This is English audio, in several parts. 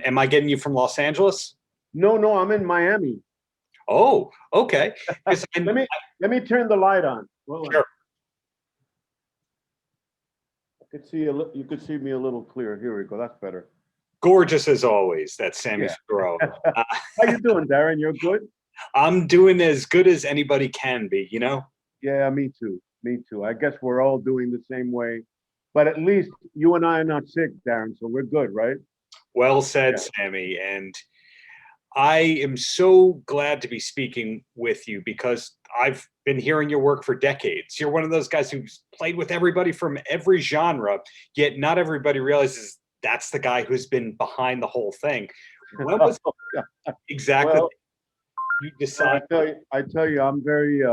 Am I getting you from Los Angeles? No, no, I'm in Miami. Oh, okay. Let me turn the light on. Hold on. Sure. I could see you could see me a little clearer. Here we go. That's better. Gorgeous as always. That's Sammy Figueroa. How you doing, Darren? You're good? I'm doing as good as anybody can be, you know? Yeah, me too. Me too. I guess we're all doing the same way. But at least you and I are not sick, Darren, so we're good, right? Well said, Yeah. Sammy. And I am so glad to be speaking with you because I've been hearing your work for decades. You're one of those guys who's played with everybody from every genre, yet not everybody realizes that's the guy who's been behind the whole thing. When was exactly Well, you decided? I tell you, I'm very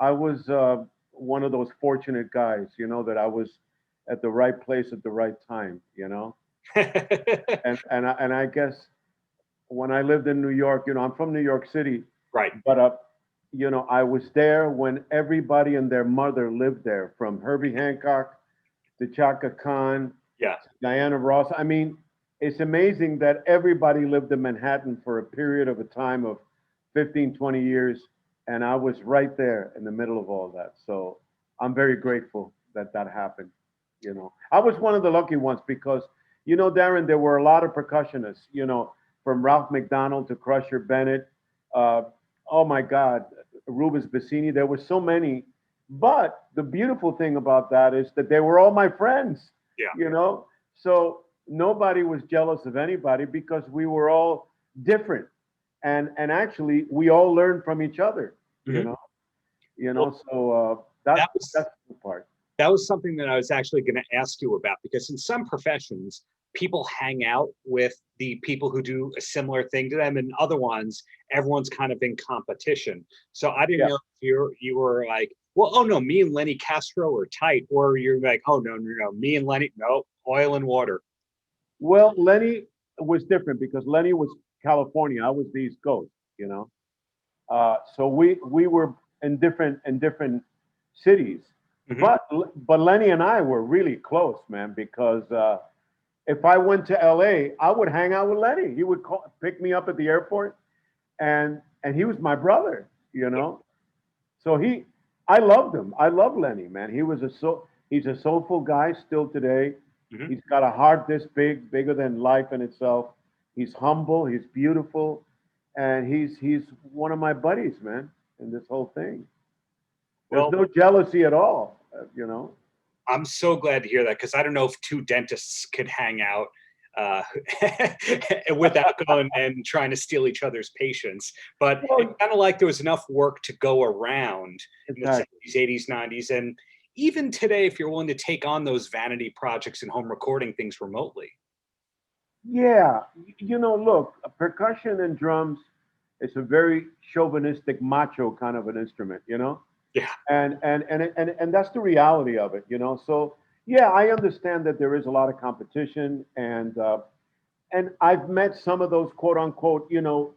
I was one of those fortunate guys, you know, that I was at the right place at the right time, you know. And I guess when I lived in New York, you know, I'm from New York City, Right. but you know, I was there when everybody and their mother lived there, from Herbie Hancock to Chaka Khan, Yeah. Diana Ross. I mean, it's amazing that everybody lived in Manhattan for a period of a time of 15, 20 years. And I was right there in the middle of all that. So I'm very grateful that that happened. You know, I was one of the lucky ones because, you know, Darren, there were a lot of percussionists, you know, from Ralph McDonald to Crusher Bennett. Uh, oh my God, Rubens Bassini. There were so many. But the beautiful thing about that is that they were all my friends, Yeah. you know? So nobody was jealous of anybody because we were all different. And actually, we all learned from each other, you know? You know, Well, so that's the part. that was something that I was actually going to ask you about because in some professions, people hang out with the people who do a similar thing to them, and other ones, everyone's kind of in competition. So I didn't Yeah. know if you were like, well, oh no, me and Lenny Castro are tight, or you're like, oh no, no, no, me and Lenny, no, oil and water. Well, Lenny was different because Lenny was California. I was the East Coast, you know? So we were in different cities, Mhm. but Lenny and I were really close, man. Because if I went to L.A., I would hang out with Lenny. He would pick me up at the airport, and he was my brother, you know. So I loved him. I love Lenny, man. He's a soulful guy still today. Mhm. He's got a heart this big, bigger than life in itself. He's humble. He's beautiful, and he's one of my buddies, man. In this whole thing, there's Well, no jealousy at all, you know. I'm so glad to hear that because I don't know if two dentists could hang out uh, without going and trying to steal each other's patients. But it's Well, kind of like there was enough work to go around in the exactly. 70s, 80s, 90s. And even today, if you're willing to take on those vanity projects and home recording things remotely. Yeah, you know, look, percussion and drums is a very chauvinistic, macho kind of an instrument, you know. Yeah. And that's the reality of it, you know. So yeah, I understand that there is a lot of competition, and I've met some of those quote unquote, you know,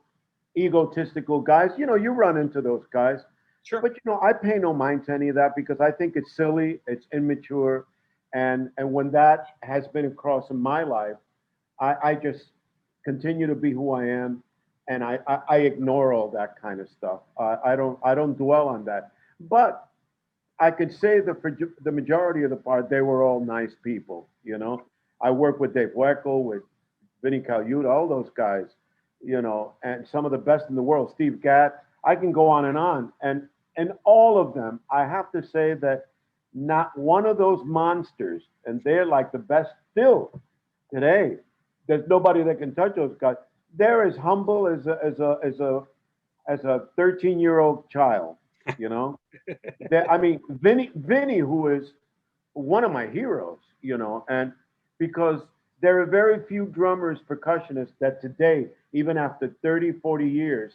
egotistical guys. You know, you run into those guys, Sure. but you know, I pay no mind to any of that because I think it's silly, it's immature, and when that has been across in my life, I just continue to be who I am, and I ignore all that kind of stuff. I don't dwell on that, but I could say that for the majority of the part, they were all nice people. You know, I worked with Dave Weckl, with Vinny Colaiuta, all those guys. You know, and some of the best in the world, Steve Gadd. I can go on, and all of them. I have to say that not one of those monsters, and they're like the best still today. There's nobody that can touch those guys. They're as humble as a 13-year-old child. You know, I mean, Vinny, who is one of my heroes, you know, and because there are very few drummers, percussionists that today, even after 30, 40 years,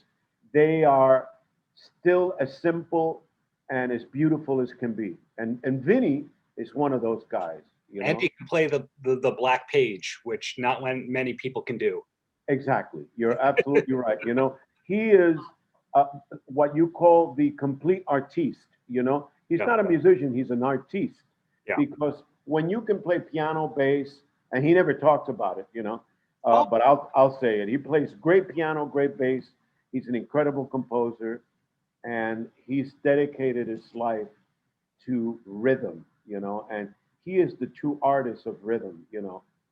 they are still as simple and as beautiful as can be. And Vinny is one of those guys, you And know. he can play the black page, which not many people can do. Exactly. You're absolutely right. You know, he is uh, what you call the complete artiste. You know, he's Yeah. not a musician, he's an artiste. Yeah. Because when you can play piano, bass, and he never talks about it, you know, Oh, but I'll say it. He plays great piano, great bass. He's an incredible composer, and he's dedicated his life to rhythm, and he is the true artist of rhythm.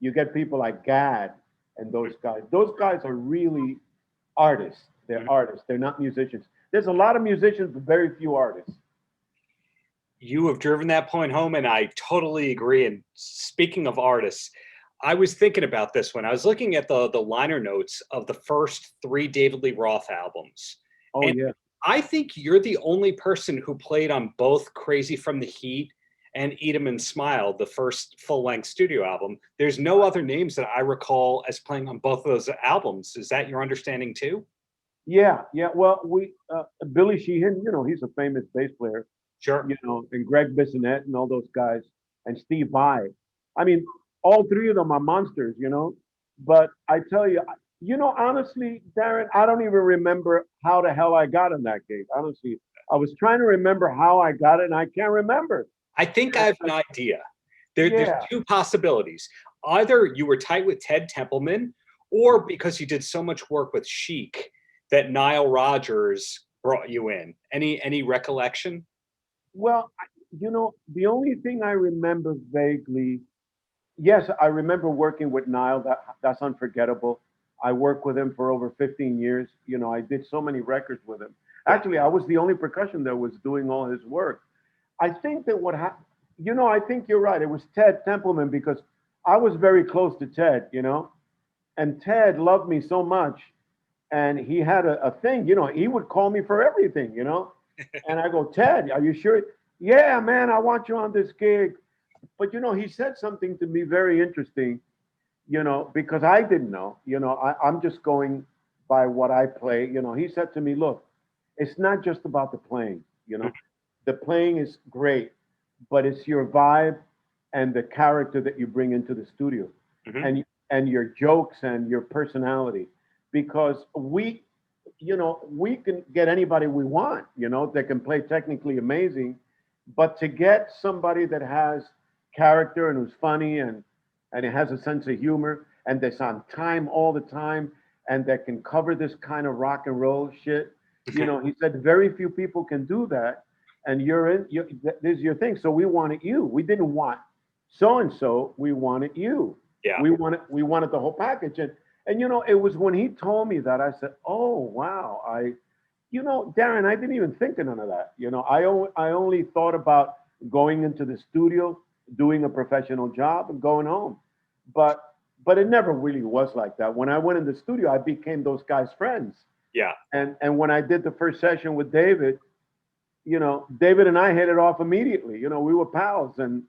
You get people like Gad and those guys. Those guys are really artists. They're mhm. artists. They're not musicians. There's a lot of musicians, but very few artists. You have driven that point home, and I totally agree. And speaking of artists, I was thinking about this when I was looking at the liner notes of the first three David Lee Roth albums. Oh And yeah. I think you're the only person who played on both Crazy from the Heat and Eat 'em and Smile, the first full-length studio album. There's no other names that I recall as playing on both of those albums. Is that your understanding too? Yeah, yeah. Well, we Billy Sheehan, he's a famous bass player, Sure. and Greg Bissonette and all those guys, and Steve Vai. I mean, all three of them are monsters. But I tell you, honestly, Darren, I don't even remember how the hell I got in that gig. Honestly, I was trying to remember how I got it, and I can't remember. I think I have an idea. There's Yeah. two possibilities. Either you were tight with Ted Templeman, or because you did so much work with Chic that Nile Rodgers brought you in. Any recollection? Well, the only thing I remember vaguely, yes, I remember working with Nile. That's unforgettable. I worked with him for over 15 years. I did so many records with him. Yeah. Actually, I was the only percussion that was doing all his work. I think that what happened, I think you're right. It was Ted Templeman because I was very close to Ted, and Ted loved me so much. And he had a thing, he would call me for everything. And I go, Ted, are you sure? Yeah, man, I want you on this gig. But he said something to me very interesting, because I didn't know. I'm just going by what I play. He said to me, look, it's not just about the playing. The playing is great, but it's your vibe and the character that you bring into the studio, Mhm. and your jokes and your personality. Because we can get anybody we want, that can play technically amazing, but to get somebody that has character and who's funny and it has a sense of humor and that's on time all the time and that can cover this kind of rock and roll shit. He said very few people can do that, and this is your thing. So we wanted you. We didn't want so and so. We wanted you. Yeah. We wanted the whole package. And it was when he told me that I said, "Oh wow, Darren, I didn't even think of none of that. I only thought about going into the studio, doing a professional job, and going home. But it never really was like that. When I went in the studio, I became those guys' friends. Yeah. And when I did the first session with David, David and I hit it off immediately. We were pals, and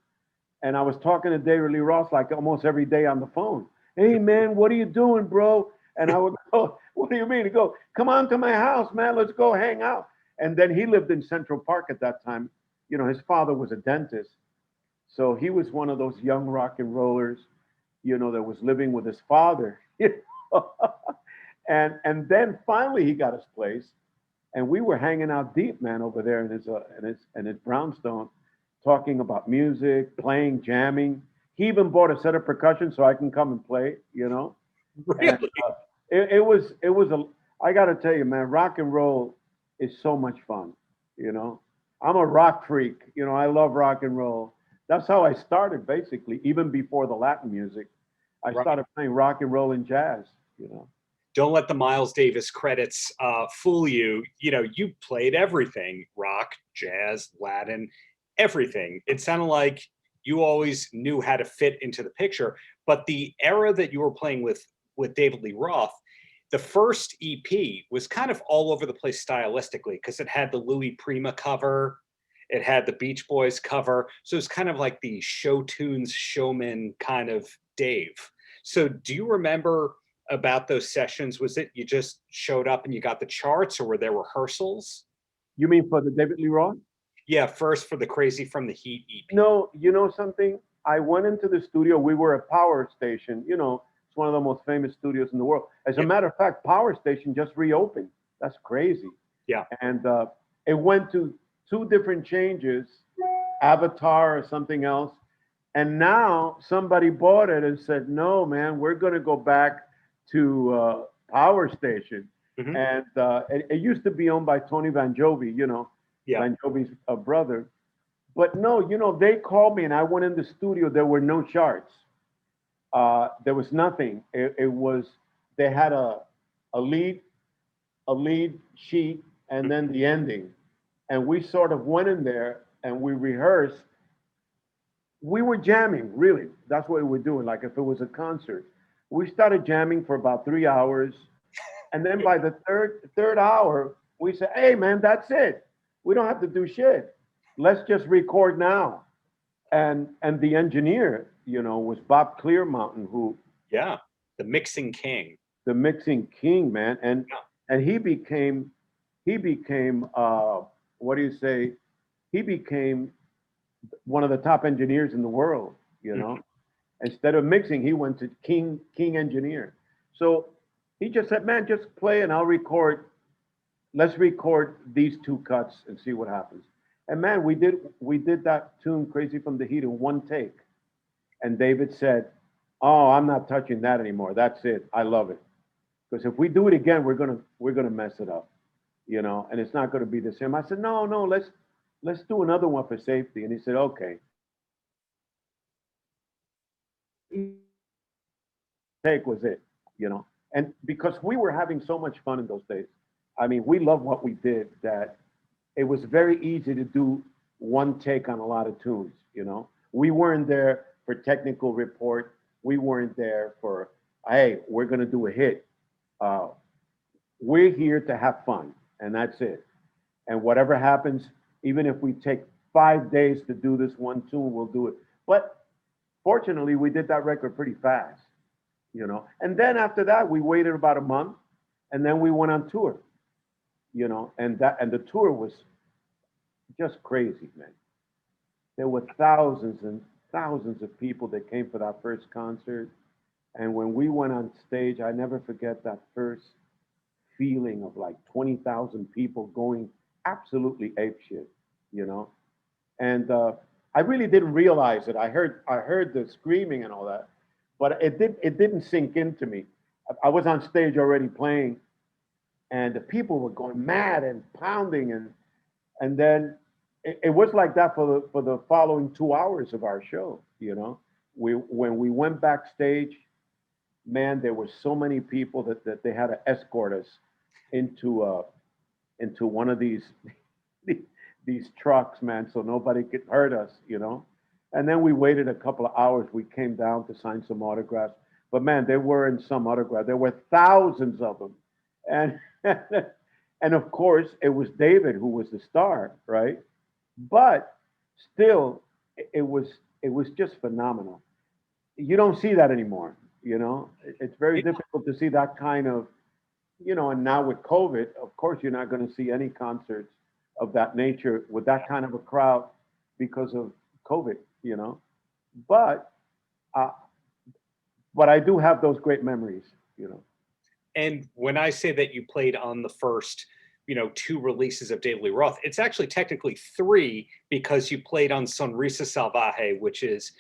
I was talking to David Lee Roth like almost every day on the phone. Hey man, what are you doing, bro? And I would go, what do you mean? He'd go, come on to my house, man. Let's go hang out. And then he lived in Central Park at that time. His father was a dentist. So he was one of those young rock and rollers, that was living with his father. And then finally he got his place. And we were hanging out deep, man, over there in his brownstone, talking about music, playing, jamming. He even bought a set of percussion so I can come and play. Really? And it was I got to tell you, man, rock and roll is so much fun. I'm a rock freak. I love rock and roll. That's how I started, basically, even before the Latin music. I Right. started playing rock and roll and jazz. Don't let the Miles Davis credits fool you. You played everything: rock, jazz, Latin, everything. It sounded like you always knew how to fit into the picture. But the era that you were playing with David Lee Roth, the first EP was kind of all over the place stylistically because it had the Louis Prima cover, it had the Beach Boys cover, so it's kind of like the show tunes showman kind of Dave. So do you remember about those sessions? Was it you just showed up and you got the charts, or were there rehearsals? You mean for the David Lee Roth? Yeah, first for the Crazy from the Heat EP. No, you know something? I went into the studio. We were at Power Station. It's one of the most famous studios in the world. As a Yeah. matter of fact, Power Station just reopened. That's crazy. Yeah. And it went to two different changes, Avatar or something else. And now somebody bought it and said, no, man, we're going to go back Power Station, Mhm. and it used to be owned by Tony Van Jovi, Yeah. Van Jovi's brother. But no, they called me and I went in the studio. There were no charts. There was nothing. It was they had a lead a lead sheet and then the ending, and we sort of went in there and we rehearsed. We were jamming, really. That's what we were doing. Like if it was a concert, we started jamming for about 3 hours, and then by the third hour, we said, "Hey, man, that's it. We don't have to do shit. Let's just record now." And the engineer, was Bob Clearmountain, who Yeah. The mixing king. the mixing king, man, and Yeah. and he became what do you say? He became one of the top engineers in the world. Mhm. Instead of mixing, he went to king engineer. So he just said, "Man, just play and I'll record. Let's record these two cuts and see what happens." And man, we did that tune "Crazy from the Heat" in one take. And David said, "Oh, I'm not touching that anymore. That's it. I love it. Because if we do it again, we're gonna mess it up, and it's not gonna be the same." I said, "No, no, let's do another one for safety." And he said, "Okay." Take was it. And because we were having so much fun in those days, I mean, we loved what we did, that it was very easy to do one take on a lot of tunes. We weren't there for technical report. We weren't there for, hey, we're going to do a hit. Uh, we're here to have fun, and that's it. And whatever happens, even if we take 5 days to do this one tune, we'll do it. But fortunately, we did that record pretty fast. And then after that, we waited about a month, and then we went on tour. And the tour was just crazy, man. There were thousands and thousands of people that came for that first concert. And when we went on stage, I never forget that first feeling of like 20,000 people going absolutely apeshit, you know? And I really didn't realize it. I heard the screaming and all that, but it didn't sink into me. I was on stage already playing, and the people were going mad and pounding, and then it was like that for the following 2 hours of our show. When we went backstage, man, there were so many people that they had to escort us into one of these these trucks, man, so nobody could hurt us. And then we waited a couple of hours. We came down to sign some autographs, but man, there weren't some autographs. There were thousands of them, and and of course, it was David who was the star, right? But still, it was just phenomenal. You don't see that anymore. It's very difficult to see that kind of, and now with COVID, of course, you're not going to see any concerts of that nature with that kind of a crowd because of COVID. But uh, but I do have those great memories. And when I say that you played on the first, two releases of David Lee Roth, it's actually technically three because you played on Sonrisa Salvaje, which is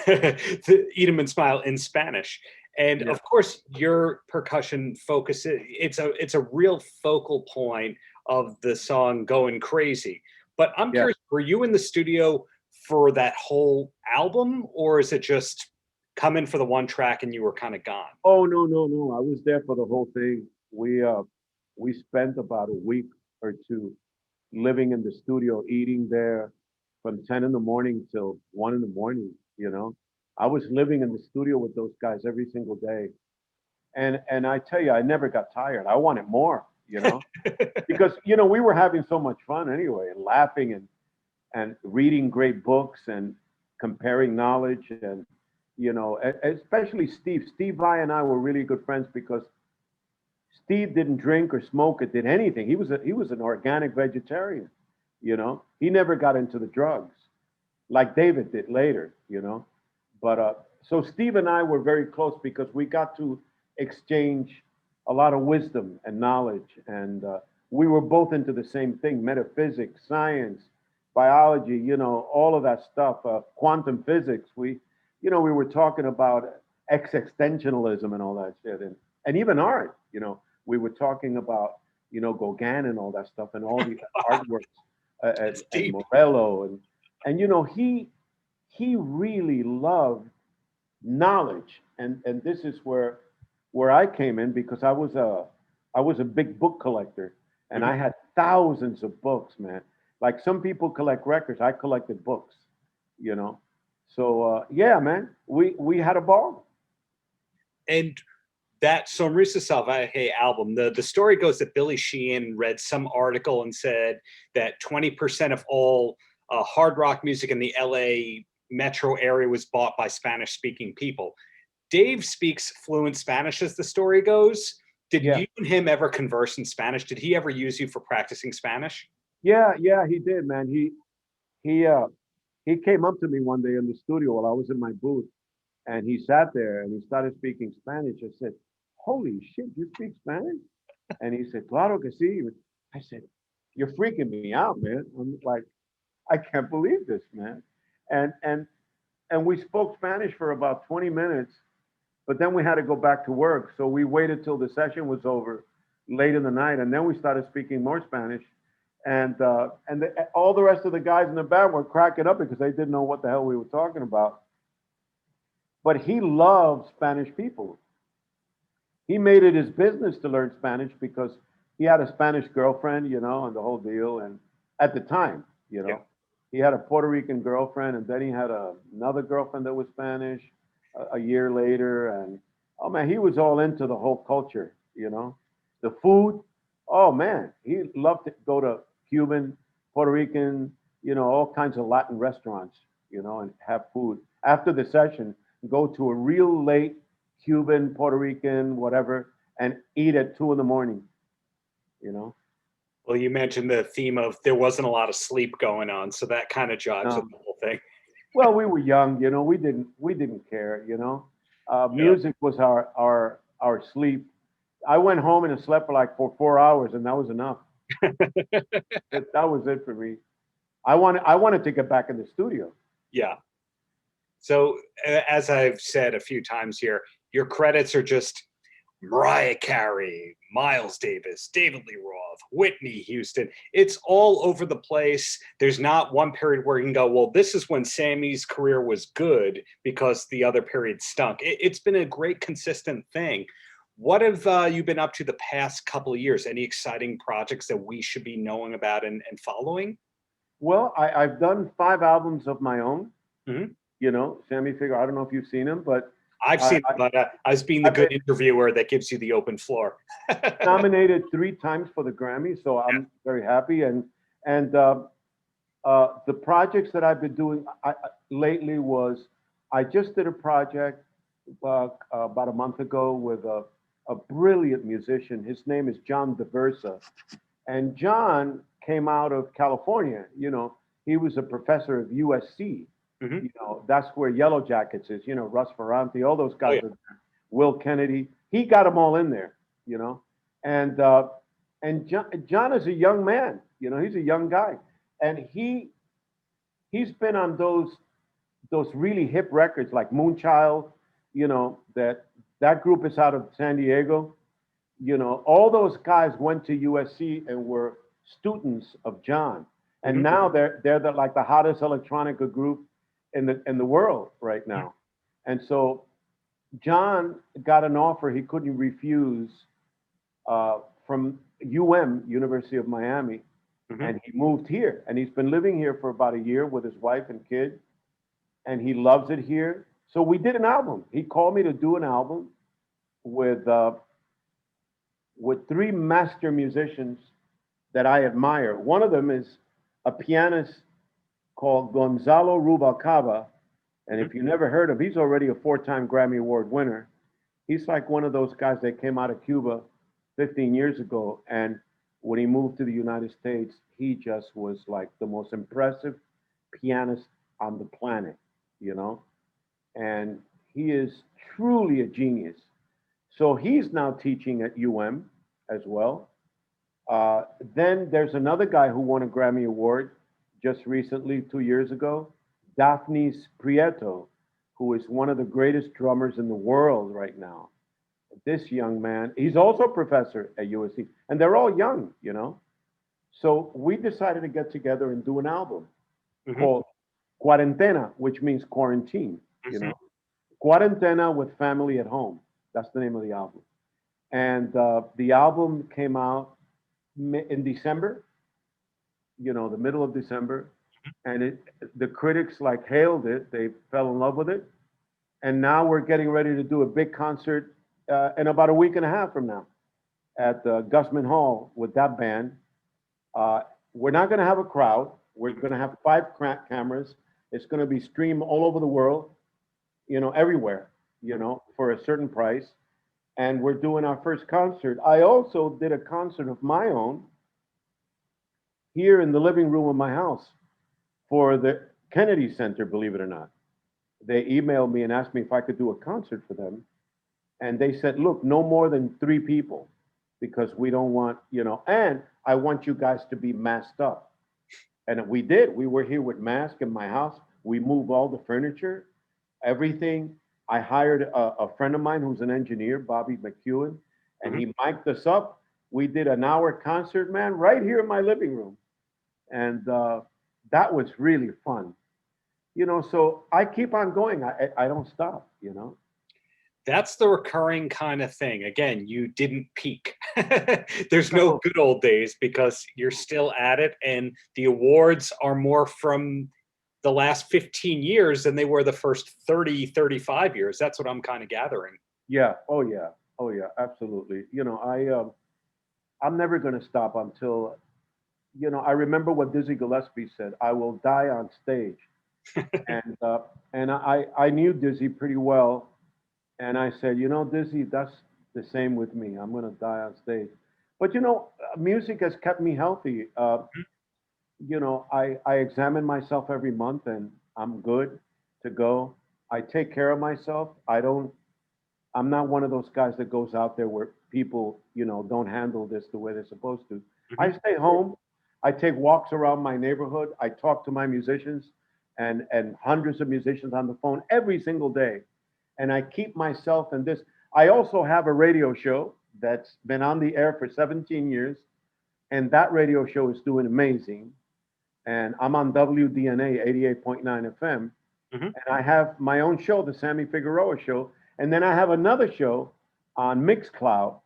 the Eat 'em and Smile in Spanish. And Yeah. of course, your percussion focus, it's a real focal point of the song Going Crazy. But I'm Yes. curious, were you in the studio for that whole album, or is it just come in for the one track and you were kind of gone? Oh, no, no, no. I was there for the whole thing. We spent about a week or two living in the studio, eating there from 10 in the morning till 1 in the morning. I was living in the studio with those guys every single day. And I tell you, I never got tired. I wanted more, because we were having so much fun anyway, and laughing and reading great books and comparing knowledge, and especially Steve Vai and I were really good friends because Steve didn't drink or smoke or did anything. He was an organic vegetarian. He never got into the drugs like David did later. But so Steve and I were very close because we got to exchange a lot of wisdom and knowledge, and we were both into the same thing: metaphysics, science, biology. All of that stuff, quantum physics. We were talking about existentialism and all that shit, and even art. We were talking about, Gauguin and all that stuff and all the artworks, It's and deep. Morello, and he really loved knowledge, and this is where I came in, because I was a big book collector, and Mhm. I had thousands of books, man. Like some people collect records, I collected books, you know. So yeah, man, we had a ball. And that Sonrisa Salvaje album, the story goes that Billy Sheehan read some article and said that 20% of all hard rock music in the LA metro area was bought by Spanish speaking people. Dave speaks fluent Spanish, as the story goes. Did Yeah, you and him ever converse in Spanish? Did he ever use you for practicing Spanish? yeah, he did, man. He came up to me one day in the studio while I was in my booth, and he sat there and he started speaking Spanish. I said, "Holy shit, you speak Spanish?" And he said, "Claro que sí." I said, "You're freaking me out, man." I'm like, "I can't believe this, man." And and and we spoke Spanish for about 20 minutes, but then we had to go back to work. So we waited till the session was over late in the night, and then we started speaking more Spanish. And all the rest of the guys in the band were cracking up because they didn't know what the hell we were talking about. But he loved Spanish people. He made it his business to learn Spanish because he had a Spanish girlfriend, and the whole deal. And at the time, Yeah. he had a Puerto Rican girlfriend, and then he had another girlfriend that was Spanish a year later. And oh man, he was all into the whole culture. The food, oh man, he loved to go to Cuban, Puerto Rican, all kinds of Latin restaurants, and have food. After the session, go to a real late Cuban, Puerto Rican, whatever, and eat at 2 in the morning, you know? Well, you mentioned the theme of there wasn't a lot of sleep going on, so that kind of jives with Um, the whole thing. well, we were young, we didn't care. Yeah. Music was our sleep. I went home and slept for like for 4 hours, and that was enough. That was it for me. I wanted to get back in the studio. Yeah. So, as I've said a few times here, your credits are just Mariah Carey, Miles Davis, David Lee Roth, Whitney Houston. It's all over the place. There's not one period where you can go, well, this is when Sammy's career was good because the other period stunk. It's been a great, consistent thing. What have you been up to the past couple of years? Any exciting projects that we should be knowing about and following? Well, I've done 5 albums of my own. Mhm. Sammy Figueroa. I don't know if you've seen him, but I've I, seen it, but I was being the I've been good interviewer that gives you the open floor. nominated 3 times for the Grammy, so I'm very happy. And the projects that I've been doing lately was I just did a project about a month ago with a brilliant musician. His name is John DeVersa, and John came out of California. He was a professor of USC. Mhm. That's where Yellow Jackets is. Russ Ferranti, all those Oh guys yeah. are there. Will Kennedy. He got them all in there. You know, and John is a young man. He's a young guy, and he's been on those really hip records like Moonchild. That group is out of San Diego. All those guys went to USC and were students of John, and Mhm. now they're like the hottest electronica group in the world right now. And so John got an offer he couldn't refuse from University of Miami, Mhm. and he moved here, and he's been living here for about a year with his wife and kid, and he loves it here. So we did an album. He called me to do an album with uh, with 3 master musicians that I admire. One of them is a pianist called Gonzalo Rubalcaba. And Mhm. if you never heard of, he's already a 4-time Grammy Award winner. He's like one of those guys that came out of Cuba 15 years ago. And when he moved to the United States, he just was like the most impressive pianist on the planet, you know? And he is truly a genius. So he's now teaching at as well. Uh, then there's another guy who won a Grammy Award just recently, 2 years ago, Daphnis Prieto, who is one of the greatest drummers in the world right now. this young man, he's also a professor at USC, and they're all young, you know. So we decided to get together and do an album called Cuarentena, which means quarantine, you know. Cuarentena with family at home. That's the name of the album. And the album came out in December, you know, the middle of December, and the critics like hailed it. They fell in love with it, and now we're getting ready to do a big concert in about a week and a half from now at Gusman Hall with that band. We're not going to have a crowd. We're going to have 5 cameras. It's going to be streamed all over the world, you know, everywhere, you know, for a certain price. And we're doing our first concert. I also did a concert of my own here in the living room of my house for the Kennedy Center, believe it or not. They emailed me and asked me if I could do a concert for them. And they said, look, no more than 3 people, because we don't want, you know, and I want you guys to be masked up. And we did. We were here with masks in my house. We moved all the furniture, everything. I hired a friend of mine who's an engineer, Bobby McEwen, and he mic'd us up. We did an hour concert, man, right here in my living room. And that was really fun. You know, so I keep on going. I don't stop, you know. That's the recurring kind of thing. Again, you didn't peak. There's no good old days because you're still at it. And the awards are more from the last 15 years than they were the first 30, 35 years. That's what I'm kind of gathering. Yeah. Oh, yeah. Oh, yeah. Absolutely. You know, I'm never going to stop until, you know, I remember what Dizzy Gillespie said, I will die on stage. and I knew Dizzy pretty well. And I said, you know, Dizzy, that's the same with me. I'm going to die on stage. But, you know, music has kept me healthy. You know, I examine myself every month and I'm good to go. I take care of myself. I'm not one of those guys that goes out there where people, you know, don't handle this the way they're supposed to. I stay home. I take walks around my neighborhood. I talk to my musicians and hundreds of musicians on the phone every single day. And I keep myself in this. I also have a radio show that's been on the air for 17 years. And that radio show is doing amazing. And I'm on WDNA 88.9 FM. And I have my own show, the Sammy Figueroa Show. And then I have another show on Mixcloud,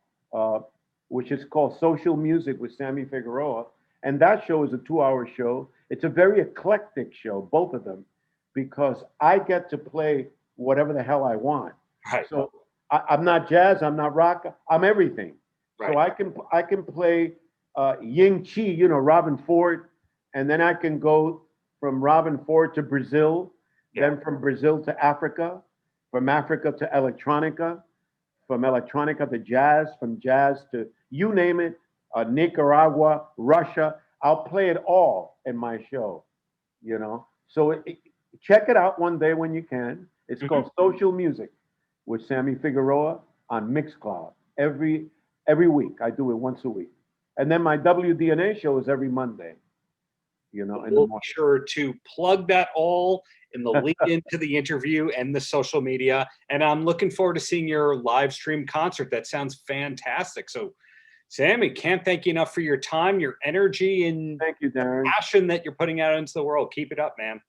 which is called Social Music with Sammy Figueroa. And that show is a 2-hour show. It's a very eclectic show, both of them, because I get to play whatever the hell I want. Right. So I'm not jazz, I'm not rock, I'm everything. Right. So I can play Ying Chi, you know, Robin Ford, and then I can go from Robin Ford to Brazil, then from Brazil to Africa, from Africa to electronica, from electronica to jazz, from jazz to you name it, Nicaragua, Russia. I'll play it all in my show, you know. So check it out one day when you can. It's called Social Music with Sammy Figueroa on Mixcloud every week. I do it once a week. And then my WDNA show is every Monday, you know. We'll be sure to plug that all in the lead into the interview and the social media. And I'm looking forward to seeing your live stream concert. That sounds fantastic. So, Sammy, can't thank you enough for your time, your energy, and thank you, Darren. Passion that you're putting out into the world. Keep it up, man.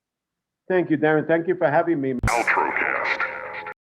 Thank you, Darren. Thank you for having me. Paltrocast.